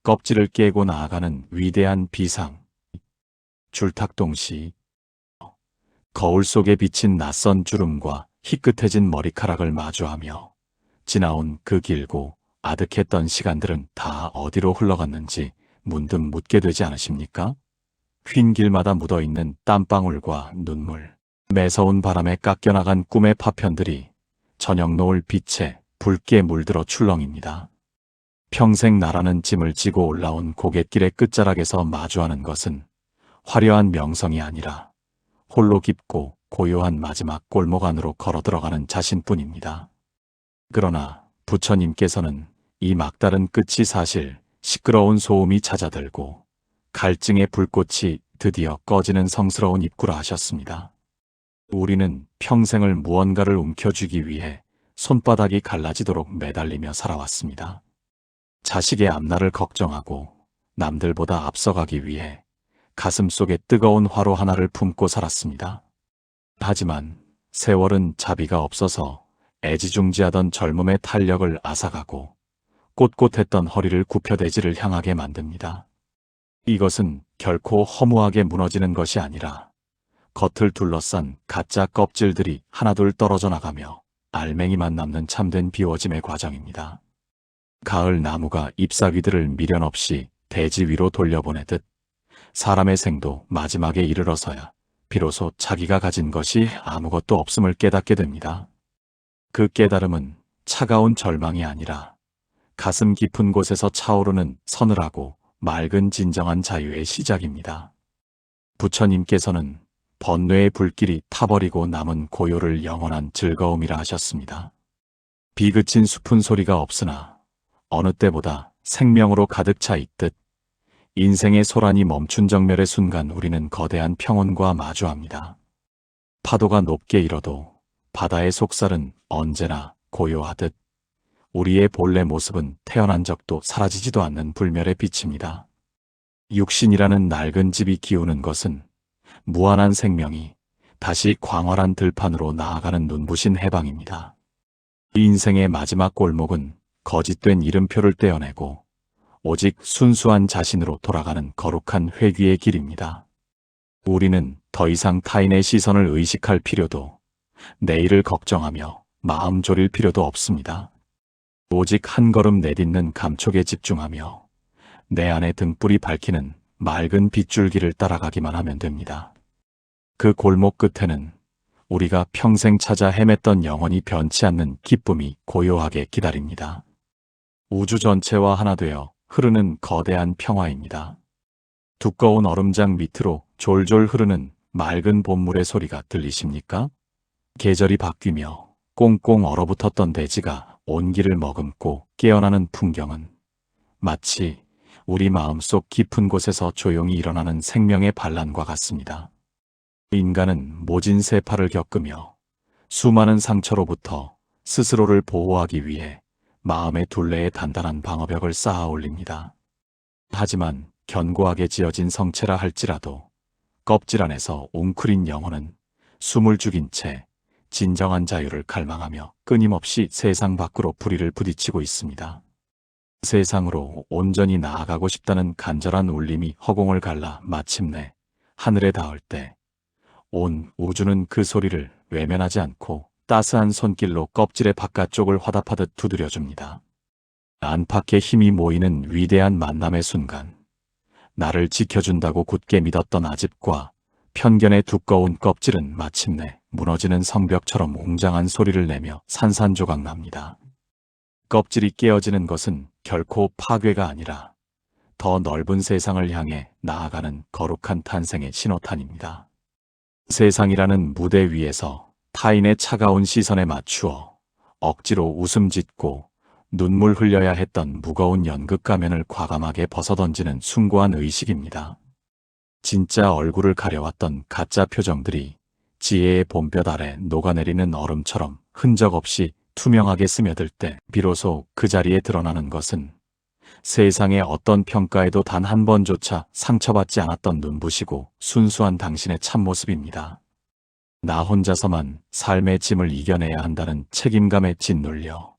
껍질을 깨고 나아가는 위대한 비상. 줄탁동시. 거울 속에 비친 낯선 주름과 희끗해진 머리카락을 마주하며 지나온 그 길고 아득했던 시간들은 다 어디로 흘러갔는지 문득 묻게 되지 않으십니까? 휜 길마다 묻어있는 땀방울과 눈물, 매서운 바람에 깎여나간 꿈의 파편들이 저녁 노을 빛에 붉게 물들어 출렁입니다. 평생 나라는 짐을 지고 올라온 고갯길의 끝자락에서 마주하는 것은 화려한 명성이 아니라 홀로 깊고 고요한 마지막 골목 안으로 걸어 들어가는 자신뿐입니다. 그러나 부처님께서는 이 막다른 끝이 사실 시끄러운 소음이 잦아들고 갈증의 불꽃이 드디어 꺼지는 성스러운 입구라 하셨습니다. 우리는 평생을 무언가를 움켜쥐기 위해 손바닥이 갈라지도록 매달리며 살아왔습니다. 자식의 앞날을 걱정하고 남들보다 앞서가기 위해 가슴 속에 뜨거운 화로 하나를 품고 살았습니다. 하지만 세월은 자비가 없어서 애지중지하던 젊음의 탄력을 앗아가고 꼿꼿했던 허리를 굽혀대지를 향하게 만듭니다. 이것은 결코 허무하게 무너지는 것이 아니라 겉을 둘러싼 가짜 껍질들이 하나둘 떨어져 나가며 알맹이만 남는 참된 비워짐의 과정입니다. 가을 나무가 잎사귀들을 미련 없이 대지 위로 돌려보내듯 사람의 생도 마지막에 이르러서야 비로소 자기가 가진 것이 아무것도 없음을 깨닫게 됩니다. 그 깨달음은 차가운 절망이 아니라 가슴 깊은 곳에서 차오르는 서늘하고 맑은 진정한 자유의 시작입니다. 부처님께서는 번뇌의 불길이 타버리고 남은 고요를 영원한 즐거움이라 하셨습니다. 비그친 수푼 소리가 없으나 어느 때보다 생명으로 가득 차 있듯 인생의 소란이 멈춘 정멸의 순간 우리는 거대한 평온과 마주합니다. 파도가 높게 일어도 바다의 속살은 언제나 고요하듯 우리의 본래 모습은 태어난 적도 사라지지도 않는 불멸의 빛입니다. 육신이라는 낡은 집이 기우는 것은 무한한 생명이 다시 광활한 들판으로 나아가는 눈부신 해방입니다. 인생의 마지막 골목은 거짓된 이름표를 떼어내고 오직 순수한 자신으로 돌아가는 거룩한 회귀의 길입니다. 우리는 더 이상 타인의 시선을 의식할 필요도 내일을 걱정하며 마음 졸일 필요도 없습니다. 오직 한 걸음 내딛는 감촉에 집중하며 내 안의 등불이 밝히는 맑은 빗줄기를 따라가기만 하면 됩니다. 그 골목 끝에는 우리가 평생 찾아 헤맸던 영원히 변치 않는 기쁨이 고요하게 기다립니다. 우주 전체와 하나 되어 흐르는 거대한 평화입니다. 두꺼운 얼음장 밑으로 졸졸 흐르는 맑은 봄물의 소리가 들리십니까? 계절이 바뀌며 꽁꽁 얼어붙었던 대지가 온기를 머금고 깨어나는 풍경은 마치 우리 마음속 깊은 곳에서 조용히 일어나는 생명의 반란과 같습니다. 인간은 모진 세파를 겪으며 수많은 상처로부터 스스로를 보호하기 위해 마음의 둘레에 단단한 방어벽을 쌓아 올립니다. 하지만 견고하게 지어진 성체라 할지라도 껍질 안에서 웅크린 영혼은 숨을 죽인 채 진정한 자유를 갈망하며 끊임없이 세상 밖으로 부리를 부딪히고 있습니다. 세상으로 온전히 나아가고 싶다는 간절한 울림이 허공을 갈라 마침내 하늘에 닿을 때 온 우주는 그 소리를 외면하지 않고 따스한 손길로 껍질의 바깥쪽을 화답하듯 두드려줍니다. 안팎의 힘이 모이는 위대한 만남의 순간, 나를 지켜준다고 굳게 믿었던 아집과 편견의 두꺼운 껍질은 마침내 무너지는 성벽처럼 웅장한 소리를 내며 산산조각 납니다. 껍질이 깨어지는 것은 결코 파괴가 아니라 더 넓은 세상을 향해 나아가는 거룩한 탄생의 신호탄입니다. 세상이라는 무대 위에서 타인의 차가운 시선에 맞추어 억지로 웃음 짓고 눈물 흘려야 했던 무거운 연극 가면을 과감하게 벗어던지는 숭고한 의식입니다. 진짜 얼굴을 가려왔던 가짜 표정들이 지혜의 봄볕 아래 녹아내리는 얼음처럼 흔적 없이 투명하게 스며들 때 비로소 그 자리에 드러나는 것은 세상의 어떤 평가에도 단 한 번조차 상처받지 않았던 눈부시고 순수한 당신의 참모습입니다. 나 혼자서만 삶의 짐을 이겨내야 한다는 책임감에 짓눌려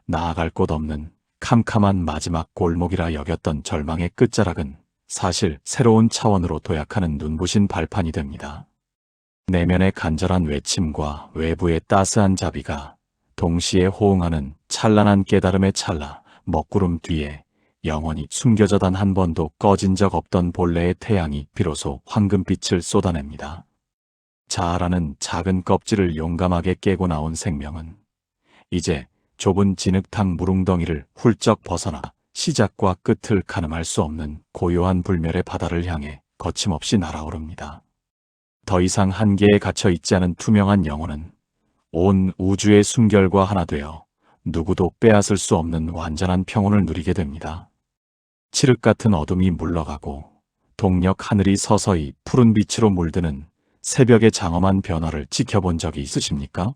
나아갈 곳 없는 캄캄한 마지막 골목이라 여겼던 절망의 끝자락은 사실 새로운 차원으로 도약하는 눈부신 발판이 됩니다. 내면의 간절한 외침과 외부의 따스한 자비가 동시에 호응하는 찬란한 깨달음의 찰나, 먹구름 뒤에 영원히 숨겨져 단 한 번도 꺼진 적 없던 본래의 태양이 비로소 황금빛을 쏟아냅니다. 자아라는 작은 껍질을 용감하게 깨고 나온 생명은 이제 좁은 진흙탕 무릉덩이를 훌쩍 벗어나 시작과 끝을 가늠할 수 없는 고요한 불멸의 바다를 향해 거침없이 날아오릅니다. 더 이상 한계에 갇혀 있지 않은 투명한 영혼은 온 우주의 숨결과 하나 되어 누구도 빼앗을 수 없는 완전한 평온을 누리게 됩니다. 칠흑 같은 어둠이 물러가고 동력 하늘이 서서히 푸른 빛으로 물드는 새벽의 장엄한 변화를 지켜본 적이 있으십니까?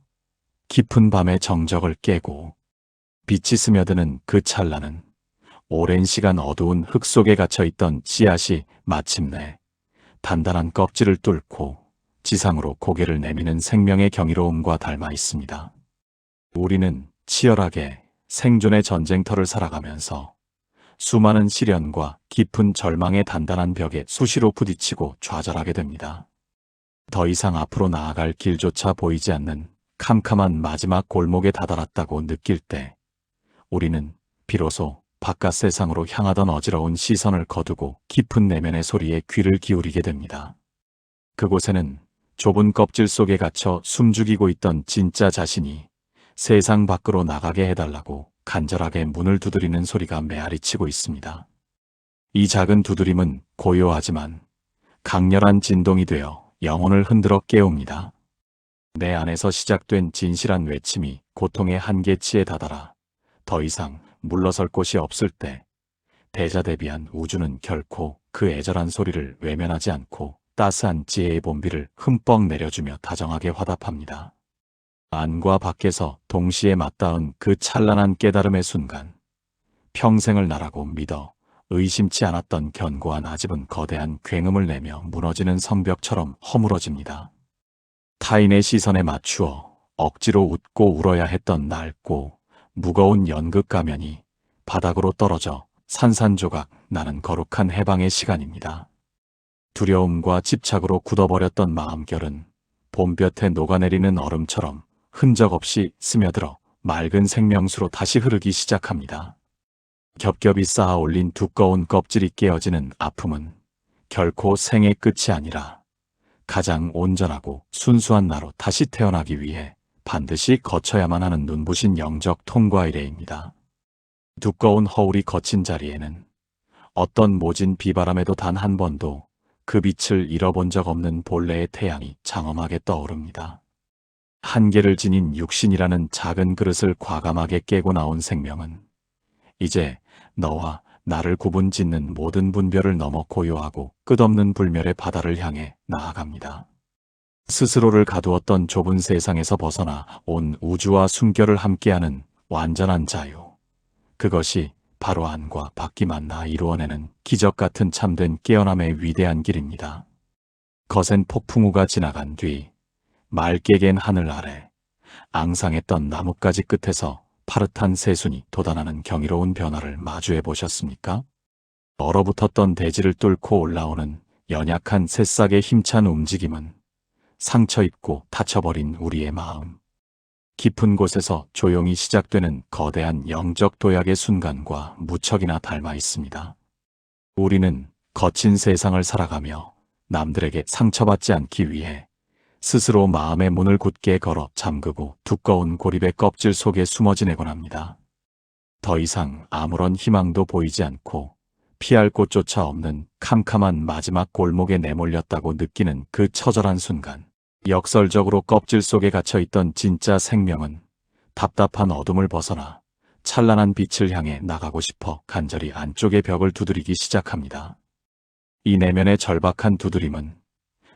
깊은 밤의 정적을 깨고 빛이 스며드는 그 찰나는 오랜 시간 어두운 흙 속에 갇혀있던 씨앗이 마침내 단단한 껍질을 뚫고 지상으로 고개를 내미는 생명의 경이로움과 닮아 있습니다. 우리는 치열하게 생존의 전쟁터를 살아가면서 수많은 시련과 깊은 절망의 단단한 벽에 수시로 부딪히고 좌절하게 됩니다. 더 이상 앞으로 나아갈 길조차 보이지 않는 캄캄한 마지막 골목에 다다랐다고 느낄 때 우리는 비로소 바깥 세상으로 향하던 어지러운 시선을 거두고 깊은 내면의 소리에 귀를 기울이게 됩니다. 그곳에는 좁은 껍질 속에 갇혀 숨죽이고 있던 진짜 자신이 세상 밖으로 나가게 해달라고 간절하게 문을 두드리는 소리가 메아리치고 있습니다. 이 작은 두드림은 고요하지만 강렬한 진동이 되어 영혼을 흔들어 깨웁니다. 내 안에서 시작된 진실한 외침이 고통의 한계치에 다다라 더 이상 물러설 곳이 없을 때 대자대비한 우주는 결코 그 애절한 소리를 외면하지 않고 따스한 지혜의 본비를 흠뻑 내려주며 다정하게 화답합니다. 안과 밖에서 동시에 맞닿은 그 찬란한 깨달음의 순간 평생을 나라고 믿어 의심치 않았던 견고한 아집은 거대한 굉음을 내며 무너지는 성벽처럼 허물어집니다. 타인의 시선에 맞추어 억지로 웃고 울어야 했던 낡고 무거운 연극 가면이 바닥으로 떨어져 산산조각 나는 거룩한 해방의 시간입니다. 두려움과 집착으로 굳어버렸던 마음결은 봄볕에 녹아내리는 얼음처럼 흔적 없이 스며들어 맑은 생명수로 다시 흐르기 시작합니다. 겹겹이 쌓아 올린 두꺼운 껍질이 깨어지는 아픔은 결코 생의 끝이 아니라 가장 온전하고 순수한 나로 다시 태어나기 위해 반드시 거쳐야만 하는 눈부신 영적 통과 이래입니다. 두꺼운 허울이 거친 자리에는 어떤 모진 비바람에도 단 한 번도 그 빛을 잃어본 적 없는 본래의 태양이 장엄하게 떠오릅니다. 한계를 지닌 육신이라는 작은 그릇을 과감하게 깨고 나온 생명은 이제 너와 나를 구분짓는 모든 분별을 넘어 고요하고 끝없는 불멸의 바다를 향해 나아갑니다. 스스로를 가두었던 좁은 세상에서 벗어나 온 우주와 숨결을 함께하는 완전한 자유. 그것이 바로 안과 밖이 만나 이루어내는 기적 같은 참된 깨어남의 위대한 길입니다. 거센 폭풍우가 지나간 뒤 맑게 갠 하늘 아래 앙상했던 나뭇가지 끝에서 파릇한 새순이 돋아나는 경이로운 변화를 마주해 보셨습니까? 얼어붙었던 대지를 뚫고 올라오는 연약한 새싹의 힘찬 움직임은 상처 입고 다쳐버린 우리의 마음, 깊은 곳에서 조용히 시작되는 거대한 영적 도약의 순간과 무척이나 닮아 있습니다. 우리는 거친 세상을 살아가며 남들에게 상처받지 않기 위해 스스로 마음의 문을 굳게 걸어 잠그고 두꺼운 고립의 껍질 속에 숨어 지내곤 합니다. 더 이상 아무런 희망도 보이지 않고 피할 곳조차 없는 캄캄한 마지막 골목에 내몰렸다고 느끼는 그 처절한 순간, 역설적으로 껍질 속에 갇혀있던 진짜 생명은 답답한 어둠을 벗어나 찬란한 빛을 향해 나가고 싶어 간절히 안쪽의 벽을 두드리기 시작합니다. 이 내면의 절박한 두드림은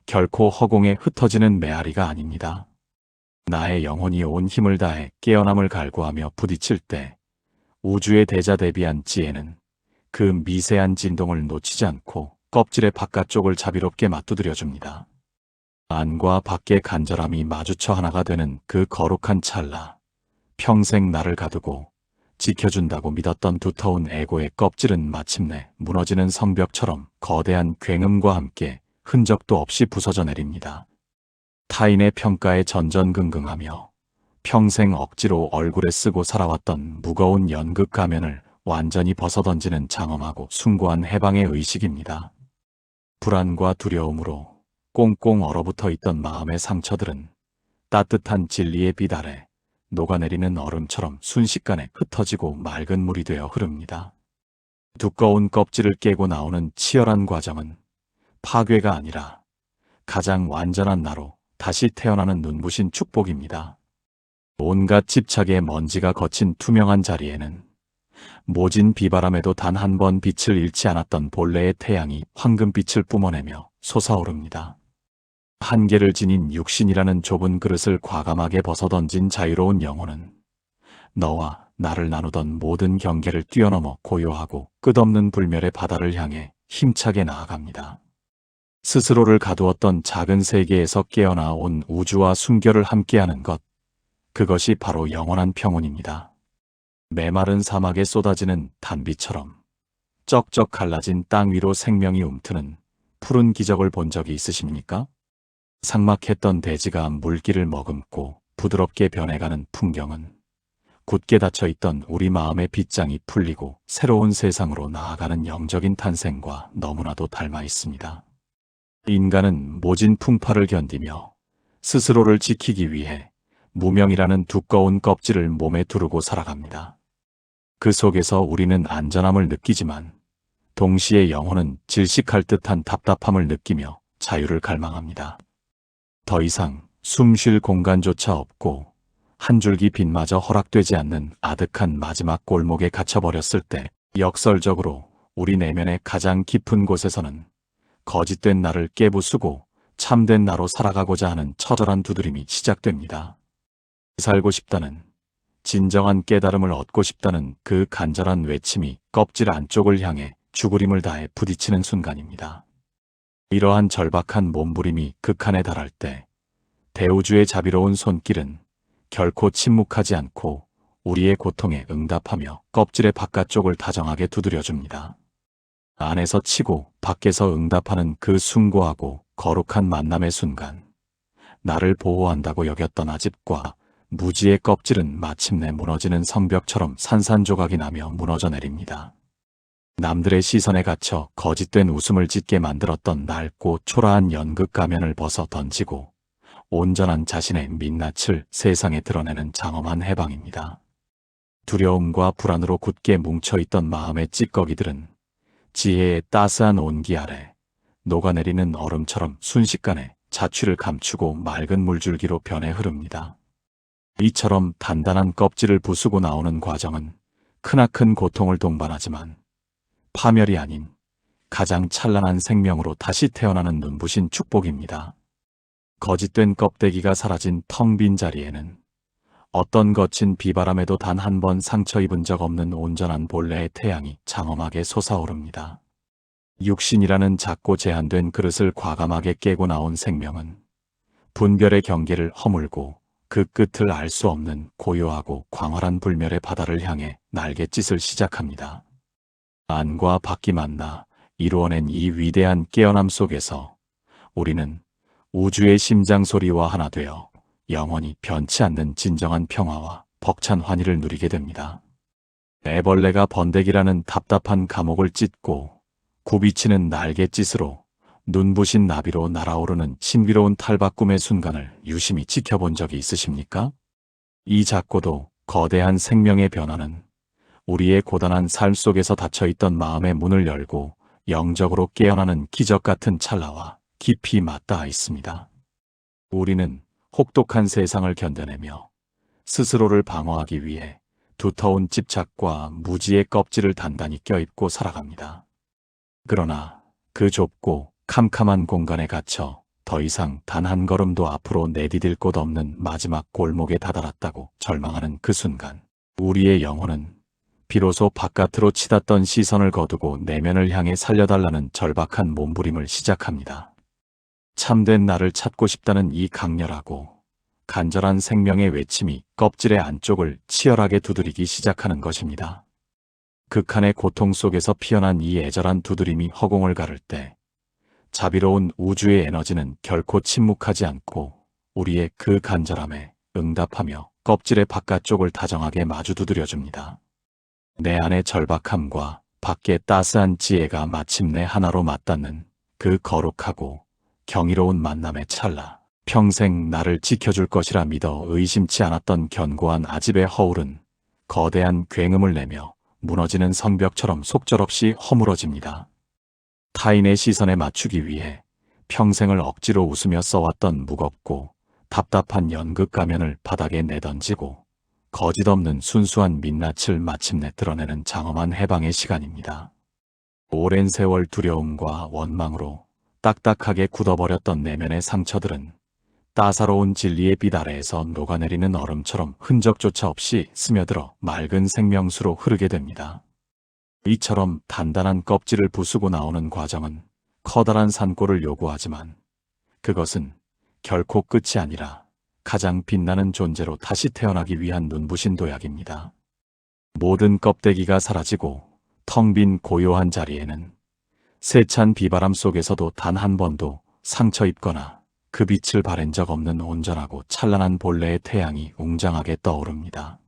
결코 허공에 흩어지는 메아리가 아닙니다. 나의 영혼이 온 힘을 다해 깨어남을 갈구하며 부딪힐 때 우주의 대자대비한 지혜는 그 미세한 진동을 놓치지 않고 껍질의 바깥쪽을 자비롭게 맞두드려줍니다. 안과 밖의 간절함이 마주쳐 하나가 되는 그 거룩한 찰나, 평생 나를 가두고 지켜준다고 믿었던 두터운 에고의 껍질은 마침내 무너지는 성벽처럼 거대한 굉음과 함께 흔적도 없이 부서져 내립니다. 타인의 평가에 전전긍긍하며 평생 억지로 얼굴에 쓰고 살아왔던 무거운 연극 가면을 완전히 벗어던지는 장엄하고 숭고한 해방의 의식입니다. 불안과 두려움으로 꽁꽁 얼어붙어 있던 마음의 상처들은 따뜻한 진리의 빛 아래 녹아내리는 얼음처럼 순식간에 흩어지고 맑은 물이 되어 흐릅니다. 두꺼운 껍질을 깨고 나오는 치열한 과정은 파괴가 아니라 가장 완전한 나로 다시 태어나는 눈부신 축복입니다. 온갖 집착의 먼지가 거친 투명한 자리에는 모진 비바람에도 단 한 번 빛을 잃지 않았던 본래의 태양이 황금빛을 뿜어내며 솟아오릅니다. 한계를 지닌 육신이라는 좁은 그릇을 과감하게 벗어던진 자유로운 영혼은 너와 나를 나누던 모든 경계를 뛰어넘어 고요하고 끝없는 불멸의 바다를 향해 힘차게 나아갑니다. 스스로를 가두었던 작은 세계에서 깨어나온 우주와 순결을 함께하는 것, 그것이 바로 영원한 평온입니다. 메마른 사막에 쏟아지는 단비처럼 쩍쩍 갈라진 땅 위로 생명이 움트는 푸른 기적을 본 적이 있으십니까? 삭막했던 대지가 물기를 머금고 부드럽게 변해가는 풍경은 굳게 닫혀있던 우리 마음의 빗장이 풀리고 새로운 세상으로 나아가는 영적인 탄생과 너무나도 닮아 있습니다. 인간은 모진 풍파를 견디며 스스로를 지키기 위해 무명이라는 두꺼운 껍질을 몸에 두르고 살아갑니다. 그 속에서 우리는 안전함을 느끼지만 동시에 영혼은 질식할 듯한 답답함을 느끼며 자유를 갈망합니다. 더 이상 숨 쉴 공간조차 없고 한 줄기 빛마저 허락되지 않는 아득한 마지막 골목에 갇혀버렸을 때 역설적으로 우리 내면의 가장 깊은 곳에서는 거짓된 나를 깨부수고 참된 나로 살아가고자 하는 처절한 두드림이 시작됩니다. 살고 싶다는, 진정한 깨달음을 얻고 싶다는 그 간절한 외침이 껍질 안쪽을 향해 죽으림을 다해 부딪히는 순간입니다. 이러한 절박한 몸부림이 극한에 달할 때 대우주의 자비로운 손길은 결코 침묵하지 않고 우리의 고통에 응답하며 껍질의 바깥쪽을 다정하게 두드려줍니다. 안에서 치고 밖에서 응답하는 그 숭고하고 거룩한 만남의 순간, 나를 보호한다고 여겼던 아집과 무지의 껍질은 마침내 무너지는 성벽처럼 산산조각이 나며 무너져 내립니다. 남들의 시선에 갇혀 거짓된 웃음을 짓게 만들었던 낡고 초라한 연극 가면을 벗어 던지고 온전한 자신의 민낯을 세상에 드러내는 장엄한 해방입니다. 두려움과 불안으로 굳게 뭉쳐있던 마음의 찌꺼기들은 지혜의 따스한 온기 아래 녹아내리는 얼음처럼 순식간에 자취를 감추고 맑은 물줄기로 변해 흐릅니다. 이처럼 단단한 껍질을 부수고 나오는 과정은 크나큰 고통을 동반하지만 파멸이 아닌 가장 찬란한 생명으로 다시 태어나는 눈부신 축복입니다. 거짓된 껍데기가 사라진 텅 빈 자리에는 어떤 거친 비바람에도 단 한 번 상처 입은 적 없는 온전한 본래의 태양이 장엄하게 솟아오릅니다. 육신이라는 작고 제한된 그릇을 과감하게 깨고 나온 생명은 분별의 경계를 허물고 그 끝을 알 수 없는 고요하고 광활한 불멸의 바다를 향해 날갯짓을 시작합니다. 안과 밖이 만나 이루어낸 이 위대한 깨어남 속에서 우리는 우주의 심장 소리와 하나 되어 영원히 변치 않는 진정한 평화와 벅찬 환희를 누리게 됩니다. 애벌레가 번데기라는 답답한 감옥을 찢고 굽이치는 날갯짓으로 눈부신 나비로 날아오르는 신비로운 탈바꿈의 순간을 유심히 지켜본 적이 있으십니까? 이 작고도 거대한 생명의 변화는 우리의 고단한 삶 속에서 닫혀있던 마음의 문을 열고 영적으로 깨어나는 기적 같은 찰나와 깊이 맞닿아 있습니다. 우리는 혹독한 세상을 견뎌내며 스스로를 방어하기 위해 두터운 집착과 무지의 껍질을 단단히 껴입고 살아갑니다. 그러나 그 좁고 캄캄한 공간에 갇혀 더 이상 단 한 걸음도 앞으로 내디딜 곳 없는 마지막 골목에 다다랐다고 절망하는 그 순간, 우리의 영혼은 비로소 바깥으로 치닫던 시선을 거두고 내면을 향해 살려달라는 절박한 몸부림을 시작합니다. 참된 나를 찾고 싶다는 이 강렬하고 간절한 생명의 외침이 껍질의 안쪽을 치열하게 두드리기 시작하는 것입니다. 극한의 고통 속에서 피어난 이 애절한 두드림이 허공을 가를 때 자비로운 우주의 에너지는 결코 침묵하지 않고 우리의 그 간절함에 응답하며 껍질의 바깥쪽을 다정하게 마주 두드려줍니다. 내 안의 절박함과 밖의 따스한 지혜가 마침내 하나로 맞닿는 그 거룩하고 경이로운 만남의 찰나, 평생 나를 지켜줄 것이라 믿어 의심치 않았던 견고한 아집의 허울은 거대한 굉음을 내며 무너지는 성벽처럼 속절없이 허물어집니다. 타인의 시선에 맞추기 위해 평생을 억지로 웃으며 써왔던 무겁고 답답한 연극 가면을 바닥에 내던지고 거짓없는 순수한 민낯을 마침내 드러내는 장엄한 해방의 시간입니다. 오랜 세월 두려움과 원망으로 딱딱하게 굳어버렸던 내면의 상처들은 따사로운 진리의 빛 아래에서 녹아내리는 얼음처럼 흔적조차 없이 스며들어 맑은 생명수로 흐르게 됩니다. 이처럼 단단한 껍질을 부수고 나오는 과정은 커다란 산골을 요구하지만 그것은 결코 끝이 아니라 가장 빛나는 존재로 다시 태어나기 위한 눈부신 도약입니다. 모든 껍데기가 사라지고 텅 빈 고요한 자리에는 세찬 비바람 속에서도 단 한 번도 상처 입거나 그 빛을 바랜 적 없는 온전하고 찬란한 본래의 태양이 웅장하게 떠오릅니다.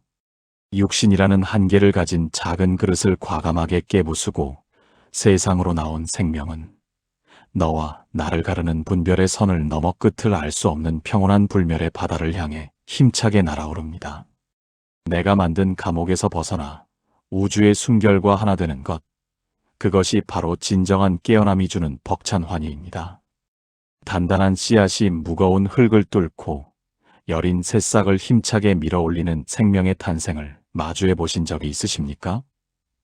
육신이라는 한계를 가진 작은 그릇을 과감하게 깨부수고 세상으로 나온 생명은 너와 나를 가르는 분별의 선을 넘어 끝을 알 수 없는 평온한 불멸의 바다를 향해 힘차게 날아오릅니다. 내가 만든 감옥에서 벗어나 우주의 순결과 하나 되는 것, 그것이 바로 진정한 깨어남이 주는 벅찬 환희입니다. 단단한 씨앗이 무거운 흙을 뚫고 여린 새싹을 힘차게 밀어올리는 생명의 탄생을 마주해 보신 적이 있으십니까?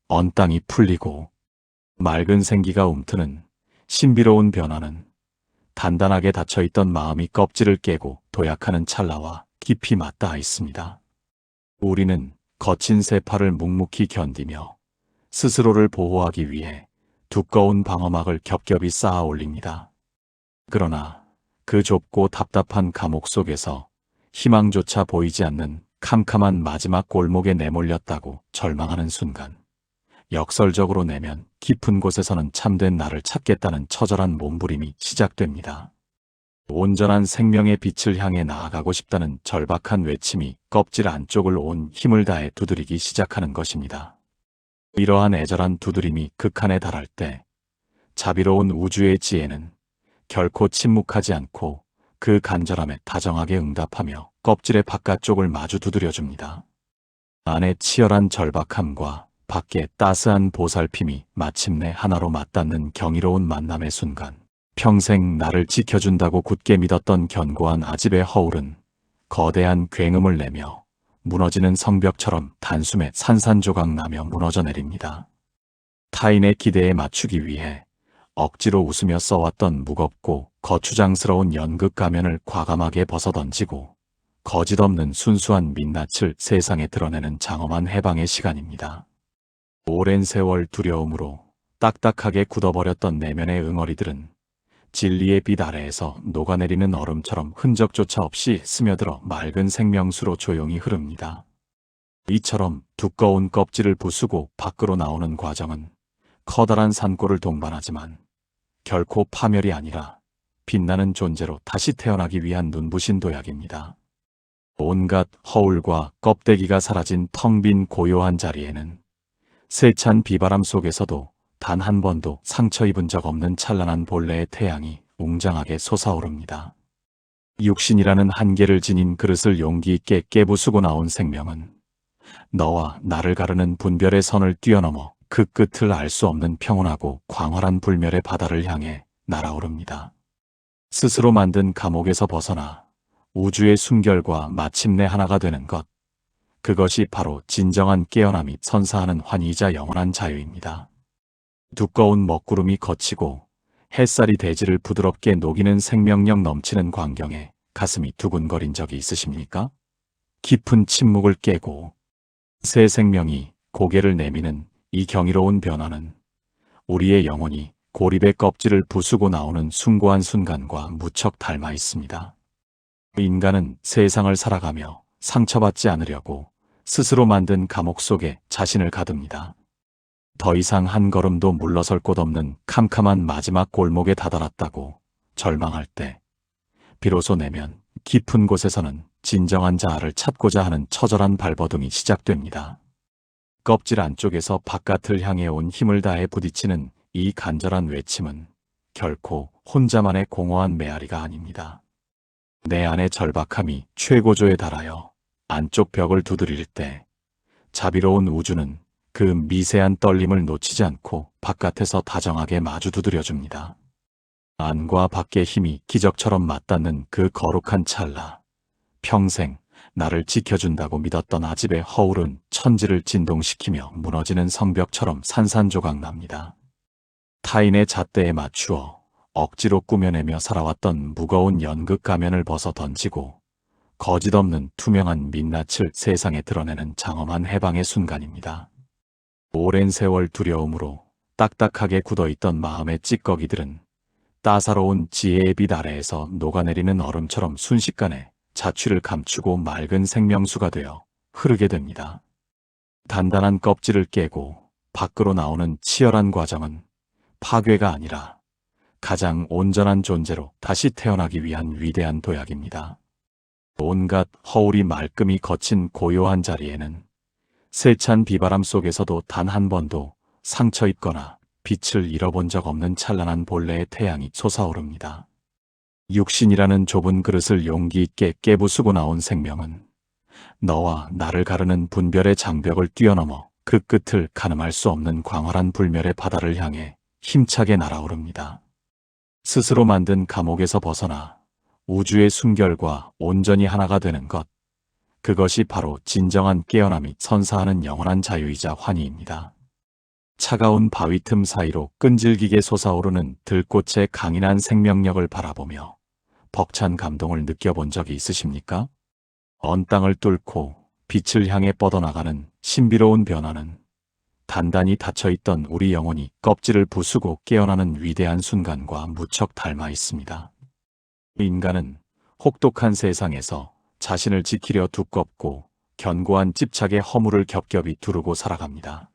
언 땅이 풀리고 맑은 생기가 움트는 신비로운 변화는 단단하게 닫혀있던 마음이 껍질을 깨고 도약하는 찰나와 깊이 맞닿아 있습니다. 우리는 거친 세파를 묵묵히 견디며 스스로를 보호하기 위해 두꺼운 방어막을 겹겹이 쌓아 올립니다. 그러나 그 좁고 답답한 감옥 속에서 희망조차 보이지 않는 캄캄한 마지막 골목에 내몰렸다고 절망하는 순간, 역설적으로 내면 깊은 곳에서는 참된 나를 찾겠다는 처절한 몸부림이 시작됩니다. 온전한 생명의 빛을 향해 나아가고 싶다는 절박한 외침이 껍질 안쪽을 온 힘을 다해 두드리기 시작하는 것입니다. 이러한 애절한 두드림이 극한에 달할 때 자비로운 우주의 지혜는 결코 침묵하지 않고 그 간절함에 다정하게 응답하며 껍질의 바깥쪽을 마주 두드려줍니다. 안의 치열한 절박함과 밖의 따스한 보살핌이 마침내 하나로 맞닿는 경이로운 만남의 순간, 평생 나를 지켜준다고 굳게 믿었던 견고한 아집의 허울은 거대한 굉음을 내며 무너지는 성벽처럼 단숨에 산산조각 나며 무너져 내립니다. 타인의 기대에 맞추기 위해 억지로 웃으며 써왔던 무겁고 거추장스러운 연극 가면을 과감하게 벗어던지고 거짓없는 순수한 민낯을 세상에 드러내는 장엄한 해방의 시간입니다. 오랜 세월 두려움으로 딱딱하게 굳어버렸던 내면의 응어리들은 진리의 빛 아래에서 녹아내리는 얼음처럼 흔적조차 없이 스며들어 맑은 생명수로 조용히 흐릅니다. 이처럼 두꺼운 껍질을 부수고 밖으로 나오는 과정은 커다란 산골을 동반하지만 결코 파멸이 아니라 빛나는 존재로 다시 태어나기 위한 눈부신 도약입니다. 온갖 허울과 껍데기가 사라진 텅 빈 고요한 자리에는 세찬 비바람 속에서도 단 한 번도 상처 입은 적 없는 찬란한 본래의 태양이 웅장하게 솟아오릅니다. 육신이라는 한계를 지닌 그릇을 용기 있게 깨부수고 나온 생명은 너와 나를 가르는 분별의 선을 뛰어넘어 그 끝을 알 수 없는 평온하고 광활한 불멸의 바다를 향해 날아오릅니다. 스스로 만든 감옥에서 벗어나 우주의 순결과 마침내 하나가 되는 것, 그것이 바로 진정한 깨어남이 선사하는 환희이자 영원한 자유입니다. 두꺼운 먹구름이 걷히고 햇살이 대지를 부드럽게 녹이는 생명력 넘치는 광경에 가슴이 두근거린 적이 있으십니까? 깊은 침묵을 깨고 새 생명이 고개를 내미는 이 경이로운 변화는 우리의 영혼이 고립의 껍질을 부수고 나오는 숭고한 순간과 무척 닮아 있습니다. 인간은 세상을 살아가며 상처받지 않으려고 스스로 만든 감옥 속에 자신을 가둡니다. 더 이상 한 걸음도 물러설 곳 없는 캄캄한 마지막 골목에 다다랐다고 절망할 때 비로소 내면 깊은 곳에서는 진정한 자아를 찾고자 하는 처절한 발버둥이 시작됩니다. 껍질 안쪽에서 바깥을 향해 온 힘을 다해 부딪히는 이 간절한 외침은 결코 혼자만의 공허한 메아리가 아닙니다. 내 안의 절박함이 최고조에 달하여 안쪽 벽을 두드릴 때 자비로운 우주는 그 미세한 떨림을 놓치지 않고 바깥에서 다정하게 마주 두드려줍니다. 안과 밖의 힘이 기적처럼 맞닿는 그 거룩한 찰나, 평생 나를 지켜준다고 믿었던 아집의 허울은 천지를 진동시키며 무너지는 성벽처럼 산산조각납니다. 타인의 잣대에 맞추어 억지로 꾸며내며 살아왔던 무거운 연극 가면을 벗어 던지고 거짓없는 투명한 민낯을 세상에 드러내는 장엄한 해방의 순간입니다. 오랜 세월 두려움으로 딱딱하게 굳어있던 마음의 찌꺼기들은 따사로운 지혜의 빛 아래에서 녹아내리는 얼음처럼 순식간에 자취를 감추고 맑은 생명수가 되어 흐르게 됩니다. 단단한 껍질을 깨고 밖으로 나오는 치열한 과정은 파괴가 아니라 가장 온전한 존재로 다시 태어나기 위한 위대한 도약입니다. 온갖 허울이 말끔히 거친 고요한 자리에는 세찬 비바람 속에서도 단 한 번도 상처 입거나 빛을 잃어본 적 없는 찬란한 본래의 태양이 솟아오릅니다. 육신이라는 좁은 그릇을 용기 있게 깨부수고 나온 생명은 너와 나를 가르는 분별의 장벽을 뛰어넘어 그 끝을 가늠할 수 없는 광활한 불멸의 바다를 향해 힘차게 날아오릅니다. 스스로 만든 감옥에서 벗어나 우주의 순결과 온전히 하나가 되는 것, 그것이 바로 진정한 깨어남이 선사하는 영원한 자유이자 환희입니다. 차가운 바위 틈 사이로 끈질기게 솟아오르는 들꽃의 강인한 생명력을 바라보며 벅찬 감동을 느껴본 적이 있으십니까? 언 땅을 뚫고 빛을 향해 뻗어나가는 신비로운 변화는 단단히 닫혀있던 우리 영혼이 껍질을 부수고 깨어나는 위대한 순간과 무척 닮아 있습니다. 인간은 혹독한 세상에서 자신을 지키려 두껍고 견고한 집착의 허물을 겹겹이 두르고 살아갑니다.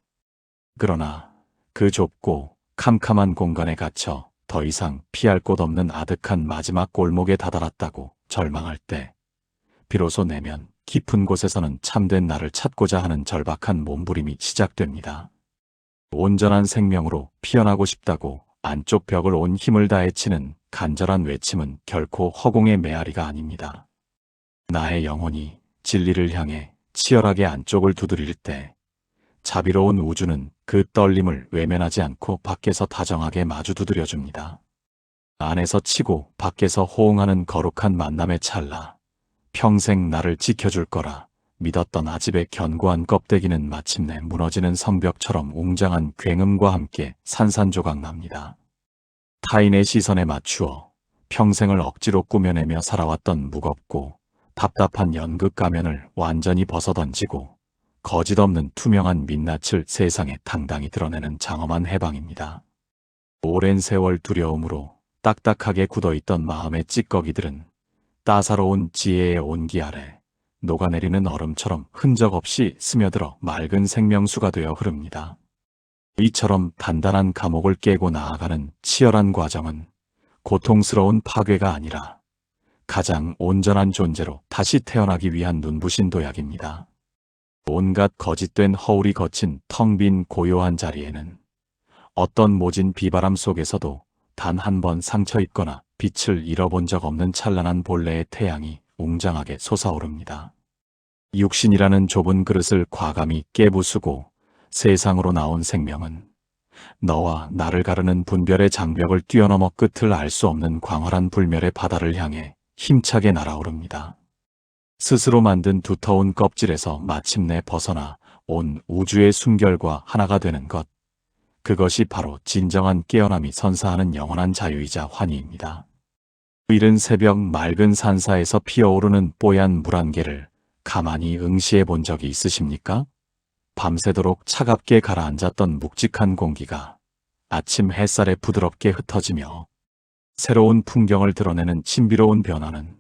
그러나 그 좁고 캄캄한 공간에 갇혀 더 이상 피할 곳 없는 아득한 마지막 골목에 다다랐다고 절망할 때 비로소 내면 깊은 곳에서는 참된 나를 찾고자 하는 절박한 몸부림이 시작됩니다. 온전한 생명으로 피어나고 싶다고 안쪽 벽을 온 힘을 다해 치는 간절한 외침은 결코 허공의 메아리가 아닙니다. 나의 영혼이 진리를 향해 치열하게 안쪽을 두드릴 때 자비로운 우주는 그 떨림을 외면하지 않고 밖에서 다정하게 마주 두드려줍니다. 안에서 치고 밖에서 호응하는 거룩한 만남의 찰나, 평생 나를 지켜줄 거라 믿었던 아집의 견고한 껍데기는 마침내 무너지는 성벽처럼 웅장한 굉음과 함께 산산조각납니다. 타인의 시선에 맞추어 평생을 억지로 꾸며내며 살아왔던 무겁고 답답한 연극 가면을 완전히 벗어던지고 거짓없는 투명한 민낯을 세상에 당당히 드러내는 장엄한 해방입니다. 오랜 세월 두려움으로 딱딱하게 굳어있던 마음의 찌꺼기들은 따사로운 지혜의 온기 아래 녹아내리는 얼음처럼 흔적 없이 스며들어 맑은 생명수가 되어 흐릅니다. 이처럼 단단한 감옥을 깨고 나아가는 치열한 과정은 고통스러운 파괴가 아니라 가장 온전한 존재로 다시 태어나기 위한 눈부신 도약입니다. 온갖 거짓된 허울이 거친 텅 빈 고요한 자리에는 어떤 모진 비바람 속에서도 단 한 번 상처 입거나 빛을 잃어본 적 없는 찬란한 본래의 태양이 웅장하게 솟아오릅니다. 육신이라는 좁은 그릇을 과감히 깨부수고 세상으로 나온 생명은 너와 나를 가르는 분별의 장벽을 뛰어넘어 끝을 알 수 없는 광활한 불멸의 바다를 향해 힘차게 날아오릅니다. 스스로 만든 두터운 껍질에서 마침내 벗어나 온 우주의 순결과 하나가 되는 것, 그것이 바로 진정한 깨어남이 선사하는 영원한 자유이자 환희입니다. 이른 새벽 맑은 산사에서 피어오르는 뽀얀 물 한 개를 가만히 응시해 본 적이 있으십니까? 밤새도록 차갑게 가라앉았던 묵직한 공기가 아침 햇살에 부드럽게 흩어지며 새로운 풍경을 드러내는 신비로운 변화는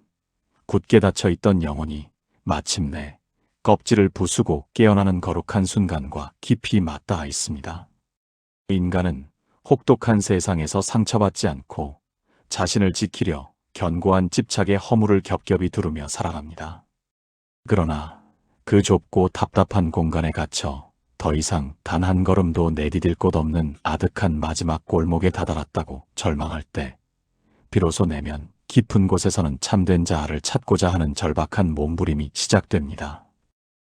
굳게 닫혀있던 영혼이 마침내 껍질을 부수고 깨어나는 거룩한 순간과 깊이 맞닿아 있습니다. 인간은 혹독한 세상에서 상처받지 않고 자신을 지키려 견고한 집착의 허물을 겹겹이 두르며 살아갑니다. 그러나 그 좁고 답답한 공간에 갇혀 더 이상 단 한 걸음도 내디딜 곳 없는 아득한 마지막 골목에 다다랐다고 절망할 때 비로소 내면 깊은 곳에서는 참된 자아를 찾고자 하는 절박한 몸부림이 시작됩니다.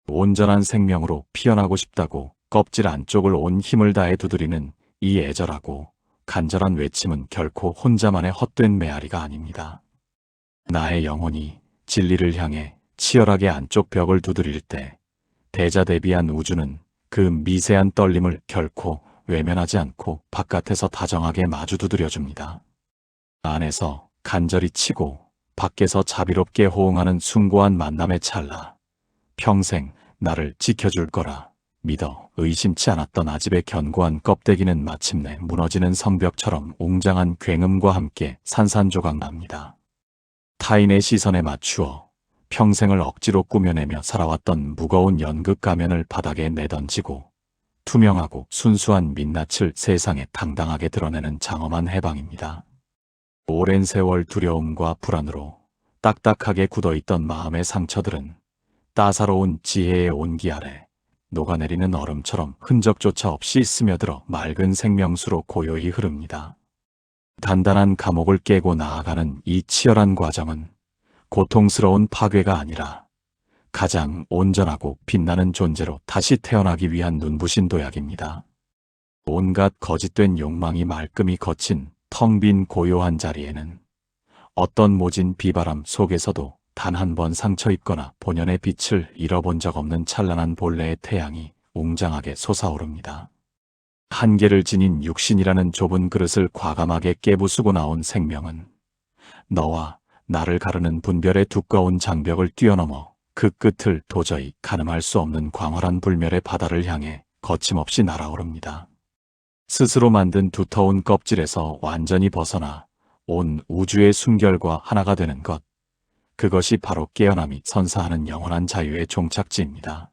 온전한 생명으로 피어나고 싶다고 껍질 안쪽을 온 힘을 다해 두드리는 이 애절하고 간절한 외침은 결코 혼자만의 헛된 메아리가 아닙니다. 나의 영혼이 진리를 향해 치열하게 안쪽 벽을 두드릴 때 대자대비한 우주는 그 미세한 떨림을 결코 외면하지 않고 바깥에서 다정하게 마주 두드려줍니다. 안에서 간절히 치고 밖에서 자비롭게 호응하는 숭고한 만남의 찰나, 평생 나를 지켜줄 거라 믿어 의심치 않았던 아집의 견고한 껍데기는 마침내 무너지는 성벽처럼 웅장한 굉음과 함께 산산조각 납니다. 타인의 시선에 맞추어 평생을 억지로 꾸며내며 살아왔던 무거운 연극 가면을 바닥에 내던지고 투명하고 순수한 민낯을 세상에 당당하게 드러내는 장엄한 해방입니다. 오랜 세월 두려움과 불안으로 딱딱하게 굳어있던 마음의 상처들은 따사로운 지혜의 온기 아래 녹아내리는 얼음처럼 흔적조차 없이 스며들어 맑은 생명수로 고요히 흐릅니다. 단단한 감옥을 깨고 나아가는 이 치열한 과정은 고통스러운 파괴가 아니라 가장 온전하고 빛나는 존재로 다시 태어나기 위한 눈부신 도약입니다. 온갖 거짓된 욕망이 말끔히 거친 텅 빈 고요한 자리에는 어떤 모진 비바람 속에서도 단 한 번 상처 입거나 본연의 빛을 잃어본 적 없는 찬란한 본래의 태양이 웅장하게 솟아오릅니다. 한계를 지닌 육신이라는 좁은 그릇을 과감하게 깨부수고 나온 생명은 너와 나를 가르는 분별의 두꺼운 장벽을 뛰어넘어 그 끝을 도저히 가늠할 수 없는 광활한 불멸의 바다를 향해 거침없이 날아오릅니다. 스스로 만든 두터운 껍질에서 완전히 벗어나 온 우주의 숨결과 하나가 되는 것, 그것이 바로 깨어남이 선사하는 영원한 자유의 종착지입니다.